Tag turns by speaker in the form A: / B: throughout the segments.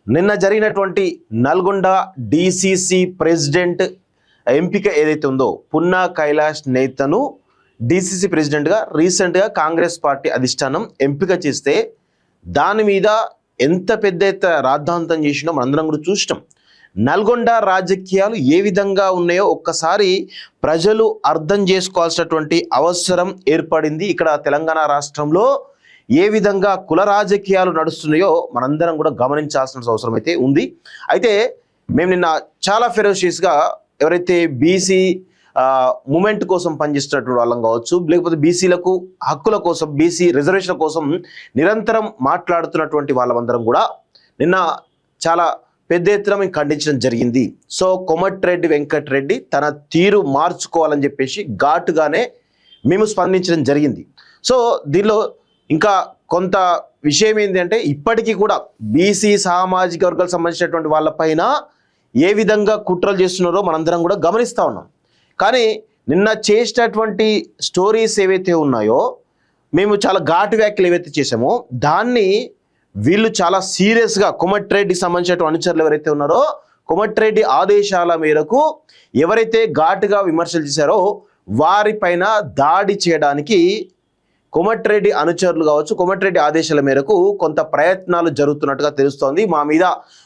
A: నిన్న జరిగినటువంటి Nalgonda DCC president ఎంపిక ఏదైతే ఉందో పున్నా కైలాష్ నేతను డిసిసి ప్రెసిడెంట్గా రీసెంట్గా కాంగ్రెస్ పార్టీ అధిష్టానం ఎంపిక చేస్తే దాని మీద ఎంత పెద్ద ఎత్తున రాద్ధాంతం చేసినో మనందరం కూడా చూసినాం. నల్గొండ రాజకీయాలు ఏ విధంగా ఉన్నాయో ఒక్కసారి ప్రజలు అర్థం చేసుకోవాల్సినటువంటి అవసరం ఏర్పడింది. ఇక్కడ తెలంగాణ రాష్ట్రంలో ఏ విధంగా కుల రాజకీయాలు నడుస్తున్నాయో మనందరం కూడా గమనించాల్సిన అవసరం అయితే ఉంది. అయితే మేము నిన్న చాలా ఫెరోషియస్గా ఎవరైతే బీసీ మూమెంట్ కోసం పనిచేస్తున్నటువంటి వాళ్ళం కావచ్చు, లేకపోతే బీసీలకు హక్కుల కోసం, బీసీ రిజర్వేషన్ల కోసం నిరంతరం మాట్లాడుతున్నటువంటి వాళ్ళందరం కూడా నిన్న చాలా పెద్ద ఎత్తున మేము ఖండించడం జరిగింది. సో కోమటిరెడ్డి వెంకటరెడ్డి తన తీరు మార్చుకోవాలని చెప్పేసి ఘాటుగానే మేము స్పందించడం జరిగింది. సో దీనిలో ఇంకా కొంత విషయం ఏంటంటే ఇప్పటికీ కూడా బీసీ సామాజిక వర్గాలకు సంబంధించినటువంటి వాళ్ళపైన ఏ విధంగా కుట్రలు చేస్తున్నారో మనందరం కూడా గమనిస్తూ ఉన్నాం. కానీ నిన్న చేసినటువంటి స్టోరీస్ ఏవైతే ఉన్నాయో, మేము చాలా ఘాటు వ్యాఖ్యలు ఏవైతే చేసామో దాన్ని వీళ్ళు చాలా సీరియస్గా కోమటిరెడ్డికి సంబంధించినటువంటి అనుచరులు ఎవరైతే ఉన్నారో కోమటిరెడ్డి ఆదేశాల మేరకు ఎవరైతే ఘాటుగా విమర్శలు చేశారో వారిపైన దాడి చేయడానికి కోమటిరెడ్డి అనుచరులు కావచ్చు, కోమటిరెడ్డి ఆదేశాల మేరకు కొంత ప్రయత్నాలు జరుగుతున్నట్టుగా తెలుస్తోంది. మా మీద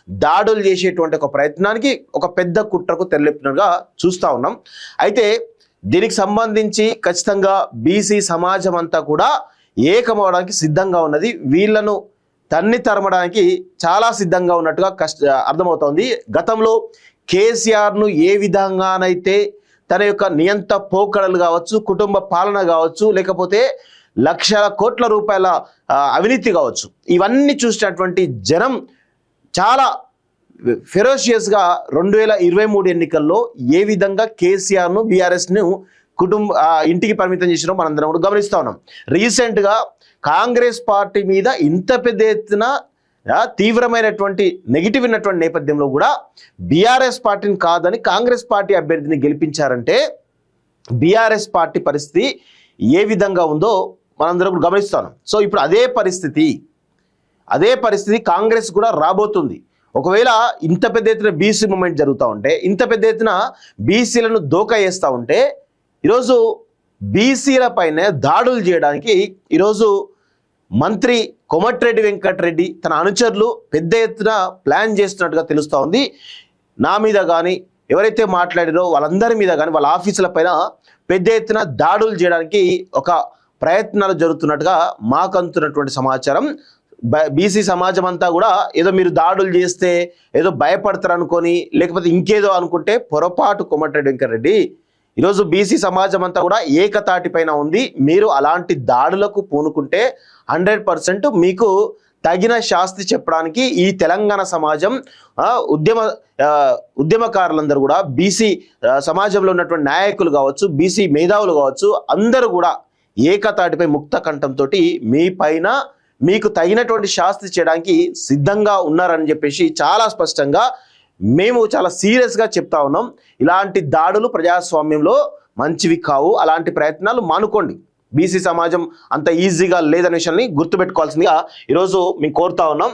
A: దాడులు చేసేటువంటి ఒక ప్రయత్నానికి ఒక పెద్ద కుట్రకు తెరలేపినట్టుగా చూస్తూ ఉన్నాం. అయితే దీనికి సంబంధించి ఖచ్చితంగా బీసీ సమాజం అంతా కూడా ఏకమవడానికి సిద్ధంగా ఉన్నది. వీళ్లను తన్ని తరమడానికి చాలా సిద్ధంగా ఉన్నట్టుగా అర్థమవుతోంది. గతంలో కేసీఆర్ను ఏ విధంగానైతే తన యొక్క నియంత పోకడలు కావచ్చు, కుటుంబ పాలన కావచ్చు, లేకపోతే లక్షల కోట్ల రూపాయల అవినీతి కావచ్చు, ఇవన్నీ చూసినటువంటి జనం చాలా ఫెరోషియస్గా 2023 ఎన్నికల్లో ఏ విధంగా కేసీఆర్ను బీఆర్ఎస్ను ఇంటికి పరిమితం చేసినారో మనందరం కూడా గమనిస్తూ ఉన్నాం. రీసెంట్గా కాంగ్రెస్ పార్టీ మీద ఇంత పెద్ద ఎత్తున తీవ్రమైనటువంటి నెగిటివ్ ఉన్నటువంటి నేపథ్యంలో కూడా బీఆర్ఎస్ పార్టీని కాదని కాంగ్రెస్ పార్టీ అభ్యర్థిని గెలిపించారంటే బీఆర్ఎస్ పార్టీ పరిస్థితి ఏ విధంగా ఉందో మనందరం కూడా గమనిస్తాను. సో ఇప్పుడు అదే పరిస్థితి కాంగ్రెస్ కూడా రాబోతుంది. ఒకవేళ ఇంత పెద్ద ఎత్తున బీసీ మూమెంట్ జరుగుతూ ఉంటే, ఇంత పెద్ద ఎత్తున బీసీలను దోకా వేస్తూ ఉంటే, ఈరోజు బీసీల పైన దాడులు చేయడానికి ఈరోజు మంత్రి కోమటిరెడ్డి వెంకటరెడ్డి తన అనుచరులు పెద్ద ఎత్తున ప్లాన్ చేస్తున్నట్టుగా తెలుస్తూ ఉంది. నా మీద కానీ ఎవరైతే మాట్లాడారో వాళ్ళందరి మీద కానీ వాళ్ళ ఆఫీసుల పైన పెద్ద ఎత్తున దాడులు చేయడానికి ఒక ప్రయత్నాలు జరుగుతున్నట్టుగా మాకు అందుతున్నటువంటి సమాచారం. బీసీ సమాజం అంతా కూడా ఏదో మీరు దాడులు చేస్తే ఏదో భయపడతారు అనుకొని, లేకపోతే ఇంకేదో అనుకుంటే పొరపాటు. కోమటిరెడ్డి వెంకటరెడ్డి ఈరోజు బీసీ సమాజం అంతా కూడా ఏకతాటిపైన ఉంది. మీరు అలాంటి దాడులకు పూనుకుంటే 100% మీకు తగిన శాస్తి చెప్పడానికి ఈ తెలంగాణ సమాజం ఉద్యమకారులందరూ కూడా, బీసీ సమాజంలో ఉన్నటువంటి నాయకులు కావచ్చు, బీసీ మేధావులు కావచ్చు, అందరూ కూడా ఏకతాటిపై ముక్త కంఠంతో మీ పైన మీకు తగినటువంటి శాస్తి చేయడానికి సిద్ధంగా ఉన్నారని చెప్పేసి చాలా స్పష్టంగా మేము చాలా సీరియస్గా చెప్తా ఉన్నాం. ఇలాంటి దాడులు ప్రజాస్వామ్యంలో మంచివి కావు. అలాంటి ప్రయత్నాలు మానుకోండి. బీసీ సమాజం అంత ఈజీగా లేదనే విషయాన్ని గుర్తుపెట్టుకోవాల్సిందిగా ఈరోజు మేము కోరుతా ఉన్నాం.